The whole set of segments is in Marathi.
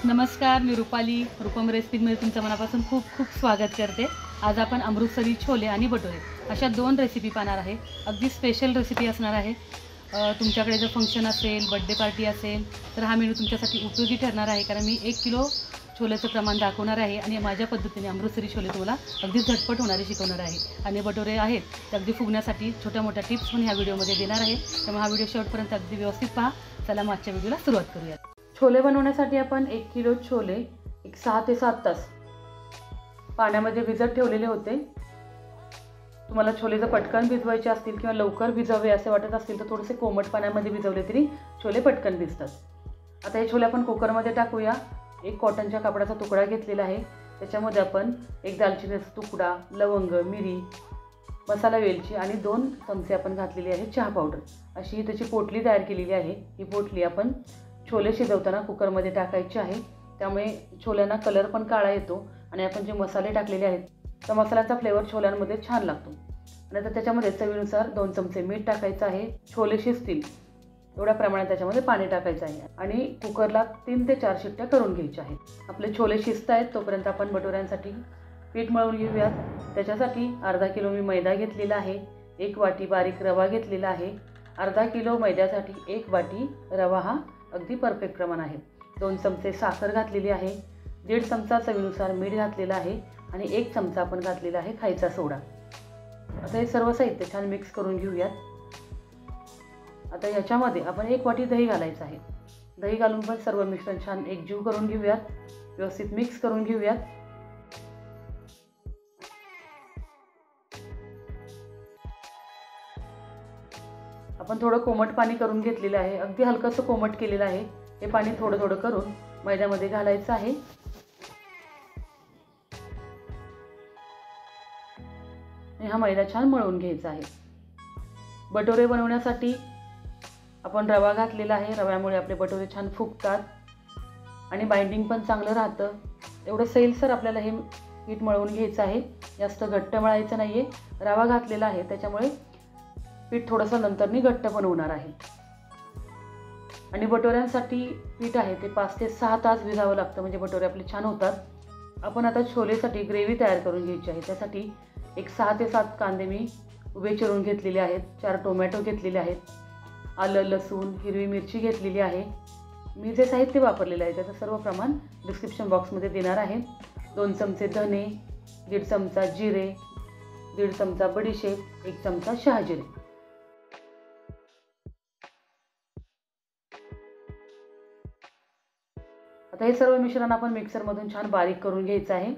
नमस्कार, मी रुपाली. रूपम रेसिपीमध्ये तुमचं मनापासून खूप खूप स्वागत करते. आज आपण अमृतसरी छोले आणि भटुरे अशा 2 रेसिपी पाहणार आहे. अगदी स्पेशल रेसिपी असणार आहे. तुमच्याकडे जर फंक्शन असेल, बर्थडे पार्टी असेल तर हा मेनू तुमच्यासाठी उपयोगी ठरणार आहे. कारण मी 1 किलो छोल्याचं प्रमाण दाखवणार आहे आणि माझ्या पद्धतीने अमृतसरी छोले तुम्हाला अगदी झटपट होणारे शिकवणार आहे. आणि भटुरे आहेत ते अगदी फुगण्यासाठी छोट्या मोठ्या टिप्स पण ह्या व्हिडिओमध्ये देणार आहे. त्यामुळे हा व्हिडिओ शेवटपर्यंत अगदी व्यवस्थित पहा. चला मागच्या व्हिडिओला सुरुवात करूया. छोले बनवण्यासाठी आपण 1 किलो छोले 6 ते 7 तास पाण्यामध्ये भिजत ठेवलेले होते. तुम्हाला छोले जर पटकन भिजवायचे असतील किंवा लवकर भिजवावे असे वाटत असतील तर थोडेसे कोमट पाण्यामध्ये भिजवले तरी छोले पटकन भिजतात. आता हे छोले आपण कुकरमध्ये टाकूया. 1 कॉटनच्या कापडाचा तुकडा घेतलेला आहे. त्याच्यामध्ये आपण 1 दालचिनीचा तुकडा, लवंग, मिरी, मसाला वेलची आणि 2 चमचे आपण घातलेली आहे चहा पावडर. अशी त्याची पोटली तयार केलेली आहे. ही पोटली आपण छोले शिजवताना कुकरमध्ये टाकायचे आहे. त्यामुळे छोल्यांना कलर पण काळा येतो आणि आपण जे मसाले टाकलेले आहेत त्या मसाल्याचा फ्लेवर छोल्यांमध्ये छान लागतो. आणि आता त्याच्यामध्ये चवीनुसार 2 चमचे मीठ टाकायचं आहे. छोले शिजतील एवढ्या प्रमाणात त्याच्यामध्ये पाणी टाकायचं आहे आणि कुकरला 3 ते 4 शिट्ट्या करून घ्यायच्या आहेत. आपले छोले शिजत आहेत तोपर्यंत आपण भटुऱ्यांसाठी पीठ मळून घेऊयात. त्याच्यासाठी अर्धा किलो मी मैदा घेतलेला आहे. 1 वाटी बारीक रवा घेतलेला आहे. अर्धा किलो मैद्यासाठी 1 वाटी रवा हा अगदी परफेक्ट प्रमाण आहे. 2 चमचे साखर घातलेली आहे. 1.5 चमचा चवीनुसार मीठ घातलेलं आहे आणि 1 चमचा आपण घातलेला आहे खायचा सोडा. आता हे सर्व साहित्य छान मिक्स करून घेऊयात. आता याच्यामध्ये आपण 1 वाटी दही घालायचं आहे. दही घालून पण सर्व मिश्रण छान एकजीव करून घेऊयात. व्यवस्थित मिक्स करून घेऊयात. आपण थोडं कोमट पाणी करून घेतलेलं आहे. अगदी हलकंसं कोमट केलेलं आहे. हे पाणी थोडं थोडं करून मैद्यामध्ये घालायचं आहे. आणि हा मैदा छान मळून घ्यायचा आहे. भटुरे बनवण्यासाठी आपण रवा घातलेला आहे. रव्यामुळे आपले भटुरे छान फुगतात आणि बाइंडिंग पण चांगलं राहतं. एवढं सैलसर आपल्याला हे पीठ मळून घ्यायचं आहे. जास्त घट्ट मळायचं नाही आहे. रवा घातलेला आहे त्याच्यामुळे पीठ थोडंसं नंतरनी घट्ट पण होणार आहे. आणि भटुऱ्यांसाठी पीठ आहे ते 5 ते 6 तास भिजावं लागतं म्हणजे भटुरे आपले छान होतात. आपण आता छोलेसाठी ग्रेव्ही तयार करून घ्यायची आहे. त्यासाठी 6 ते 7 कांदे मी उभे चिरून घेतलेले आहेत. 4 टोमॅटो घेतलेले आहेत. आलं, लसूण, हिरवी मिरची घेतलेली आहे. मी जे साहित्य वापरलेलं आहे त्याचं सर्व प्रमाण डिस्क्रिप्शन बॉक्समध्ये देणार आहे. 2 चमचे धने, 1.5 चमचा जिरे, 1.5 चमचा बडीशेप, 1 चमचा शहाजिरे. आता हे सर्व मिश्रण आपण मिक्सरमधून छान बारीक करून घ्यायचं आहे.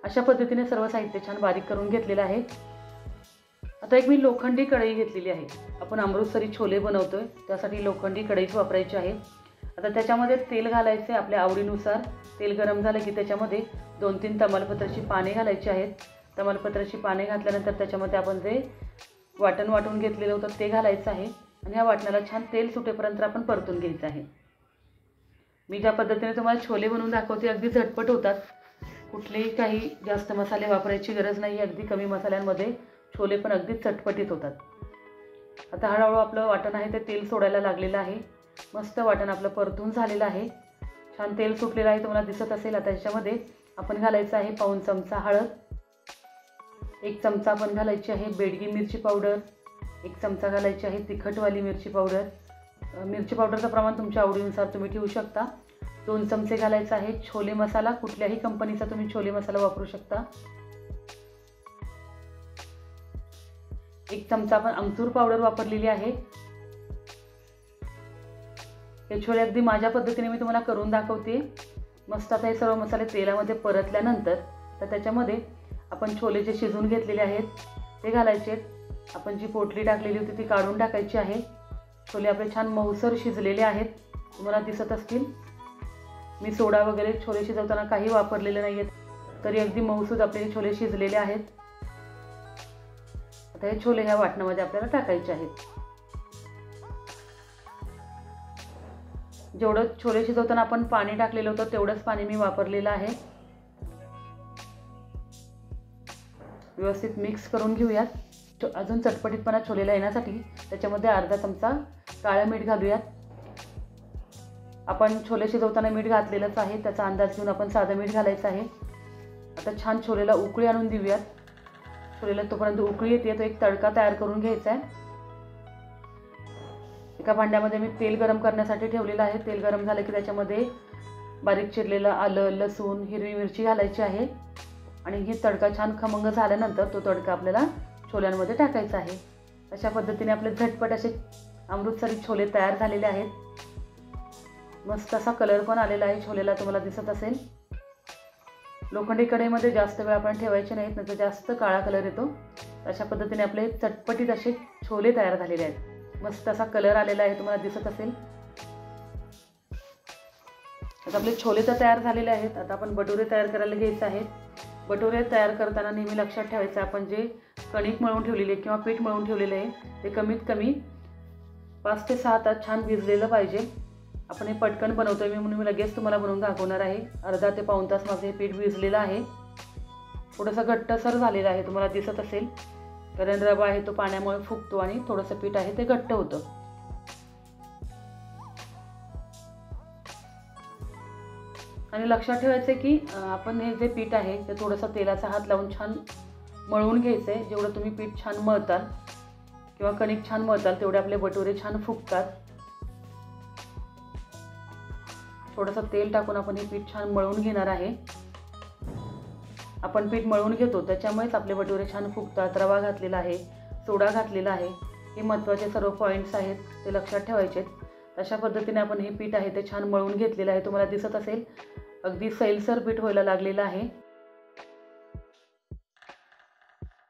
अशा पद्धतीने सर्व साहित्य छान बारीक करून घेतलेलं आहे. आता एक मी लोखंडी कढई घेतलेली आहे. आपण अमृतसरी छोले बनवतोय त्यासाठी लोखंडी कढईच वापरायची आहे. आता त्याच्यामध्ये तेल घालायचे आपल्या आवडीनुसार. तेल गरम झालं की त्याच्यामध्ये 2-3 तमालपत्राची पाने घालायची आहेत. तमालपत्राची पाने घातल्यानंतर त्याच्यामध्ये आपण जे वाटण वाटून घेतलेलं होतं ते घालायचं आहे आणि ह्या वाटणाला छान तेल सुटेपर्यंत आपण परतून घ्यायचं आहे. मी ज्या पद्धतीने तुम्हाला छोले बनवून दाखवते अगदी झटपट होतात. कुठलेही काही जास्त मसाले वापरायची गरज नाही. अगदी कमी मसाल्यांमध्ये छोले पण अगदी चटपटीत होतात. आता हळूहळू आपलं वाटण आहे ते तेल सोडायला लागलेलं आहे. मस्त वाटण आपलं परतून झालेलं आहे. छान तेल सुटलेलं आहे तुम्हाला दिसत असेल. आता याच्यामध्ये आपण घालायचं आहे पाऊण चमचा हळद, 1 चमचा आपण घालायची आहे बेडगी मिरची पावडर, 1 चमचा घालायची आहे तिखटवाली मिरची पावडर. मिरची पावडरचं प्रमाण तुमच्या आवडीनुसार तुम्ही ठेवू शकता. 2 चमचे घालायचा आहे छोले मसाला. कुठल्याही कंपनीचा तुम्ही छोले मसाला वापरू शकता. 1 चमचा आपण आमचूर पावडर वापरलेली आहे. हे छोले अगदी माझ्या पद्धतीने मी तुम्हाला करून दाखवते. मस्त आता हे सर्व मसाले तेलामध्ये परतल्यानंतर तर त्याच्यामध्ये आपण छोले जे शिजवून घेतलेले आहेत ते घालायचे. आपण जी पोटली टाकलेली होती ती काढून टाकायची आहे. छोले आपले छान मऊसर शिजलेले आहेत तुम्हाला दिसत असतील. मी सोडा वगैरे छोले शिजवताना काही वापरलेले नाही आहेत तरी अगदी मऊसूद आपले छोले शिजलेले आहेत. आता हे छोले ह्या वाटणामध्ये आपल्याला टाकायचे आहेत. जेवढं छोले शिजवताना आपण पाणी टाकलेलं होतं तेवढंच पाणी मी वापरलेलं आहे. व्यवस्थित मिक्स करून घेऊयात. अजून चटपटीतपणा छोलेला येण्यासाठी त्याच्यामध्ये अर्धा चमचा काळं मीठ घालूयात. आपण छोले शिजवताना मीठ घातलेलंच आहे, त्याचा अंदाज घेऊन आपण साधं मीठ घालायचं आहे. आता छान छोलेला उकळी आणून देऊयात. छोलेला तोपर्यंत उकळी येते तो एक तडका तयार करून घ्यायचा आहे. एका भांड्यामध्ये मी तेल गरम करण्यासाठी ठेवलेलं आहे. तेल गरम झालं की त्याच्यामध्ये बारीक चिरलेलं आलं, लसूण, हिरवी मिरची घालायची आहे आणि हे तडका छान खमंग झाल्यानंतर तो तडका आपल्याला छोल्यांमध्ये टाकायचा आहे. अशा पद्धतीने आपले झटपट असे अमृतसरी छोले तयार झालेले आहेत. मस्त असा कलर पण आलेला आहे छोलेला, तुम्हाला दिसत असेल. लोखंडी कढईमध्ये जास्त वेळ आपण ठेवायचे नाहीत, नाही तर जास्त काळा कलर येतो. अशा पद्धतीने आपले चटपटीत असे छोले तयार झालेले आहेत. मस्त असा कलर आलेला आहे, तुम्हाला दिसत असेल. आता आपले छोले तर तयार झालेले आहेत. आता आपण भटुरे तयार करायला घ्यायचे आहेत. भटुरे तयार करताना नेहमी लक्षात ठेवायचं, आपण जे कणिक मळून ठेवलेली आहे किंवा पीठ मळून ठेवलेलं आहे ते कमीत कमी 5 ते 6 तास छान भिजलेलं पाहिजे. आपण हे पटकन बनवतोय म्हणून मी लगेच तुम्हाला बनवून दाखवणार आहे. अर्धा ते पाऊण तास माझं हे पीठ भिजलेलं आहे. थोडंसं घट्टसर झालेलं आहे, तुम्हाला दिसत असेल. कारण रवा आहे तो पाण्यामुळे फुगतो आणि थोडंसं पीठ आहे ते घट्ट होतं. आणि लक्षात ठेवायचं की आपण हे जे पीठ आहे ते थोडंसं तेलाचा हात लावून छान मळून घ्यायचं आहे. जेवढं तुम्ही पीठ छान मळताल किंवा कणिक छान मळताल तेवढे आपले भटुरे छान फुगतात. थोडंसं तेल टाकून आपण हे पीठ छान मळून घेणार आहे. आपण पीठ मळून घेतो त्याच्यामुळेच आपले भटुरे छान फुगतात. रवा घातलेला आहे, सोडा घातलेला आहे, हे महत्त्वाचे सर्व पॉईंट्स आहेत ते लक्षात ठेवायचे. अशा पद्धतीने आपण हे पीठ आहे ते छान मळून घेतलेलं आहे. तुम्हाला दिसत असेल अगदी सैलसर पीठ व्हायला लागलेलं आहे.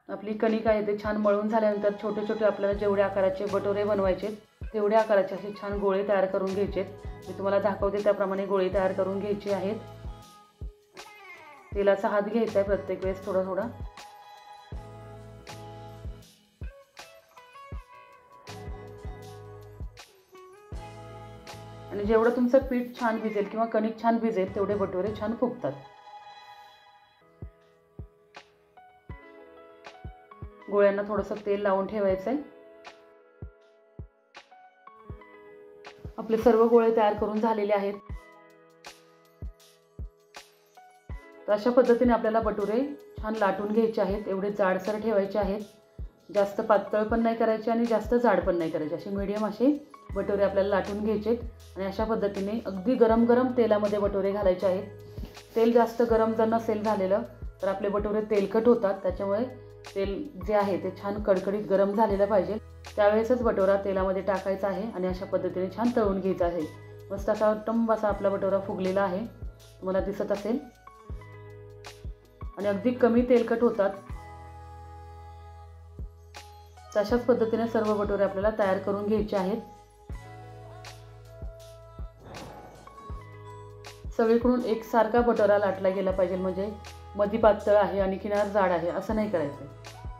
आपली कणिक आहे ते छान मळून झाल्यानंतर छोटे छोटे आपल्याला जेवढ्या आकाराचे भटुरे बनवायचे तेवढ्या आकाराचे असे छान गोळे तयार करून घ्यायचे. मी तुम्हाला दाखवते त्याप्रमाणे गोळे तयार करून घ्यायचे आहेत. तेलाचा हात घ्यायचा आहे प्रत्येक वेळेस थोडा थोडा. आणि जेवढं तुमचं पीठ छान भिजेल किंवा कणिक छान भिजेल तेवढे भटुरे छान फुगतात. गोळ्यांना थोडंसं तेल लावून ठेवायचं आहे. आपले सर्व गोळे तयार करून झालेले आहेत. तर अशा पद्धतीने आपल्याला भटुरे छान लाटून घ्यायचे आहेत. एवढे जाडसर ठेवायचे आहेत. जास्त पातळ पण नाही करायचे आणि जास्त जाड पण नाही करायचे. असे मीडियम असे भटुरे आपल्याला लाटून घ्यायचे आणि अशा पद्धतीने अगदी गरम गरम तेलामध्ये भटुरे घालायचे आहेत. तेल जास्त गरम जर नसेल झालेलं तर आपले भटुरे तेलकट होतात. त्याच्यामुळे तेल जे आहे ते छान कडकडीत गरम झालेलं पाहिजे. त्यावेळेसच भटुरा तेलामध्ये टाकायचा आहे आणि अशा पद्धतीने छान तळून घ्यायचा आहे. मस्त असा टंब असा आपला भटुरा फुगलेला आहे, तुम्हाला दिसत असेल. आणि अगदी कमी तेलकट होतात. तशाच पद्धतीने सर्व भटुरे आपल्याला तयार करून घ्यायचे आहेत. सगळीकडून एकसारखा भटुरा लाटला गेला पाहिजे. म्हणजे मधी पातळ आहे आणि किनार जाड आहे असं नाही करायचं.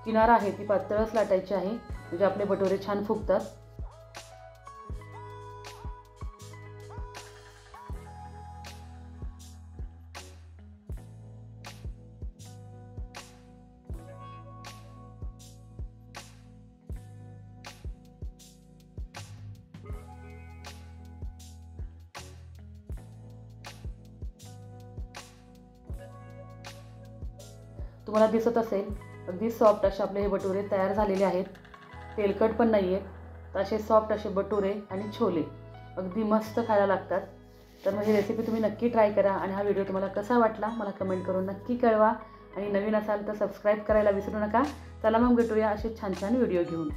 किनार आहे ती पातळच लाटायची आहे म्हणजे आपले भटुरे छान फुगतात. तुम्हाला दिसत असेल अगदी सॉफ्ट असे आपले हे भटुरे तयार झालेले आहेत. तेलकट पण नाही आहेत. तर असे सॉफ्ट असे भटुरे आणि छोले अगदी मस्त खायला लागतात. तर मग ही रेसिपी तुम्ही नक्की ट्राय करा आणि हा व्हिडिओ तुम्हाला कसा वाटला मला कमेंट करून नक्की कळवा. आणि नवीन असाल तर सबस्क्राईब करायला विसरू नका. चला मग भेटूया असे छान छान व्हिडिओ घेऊन.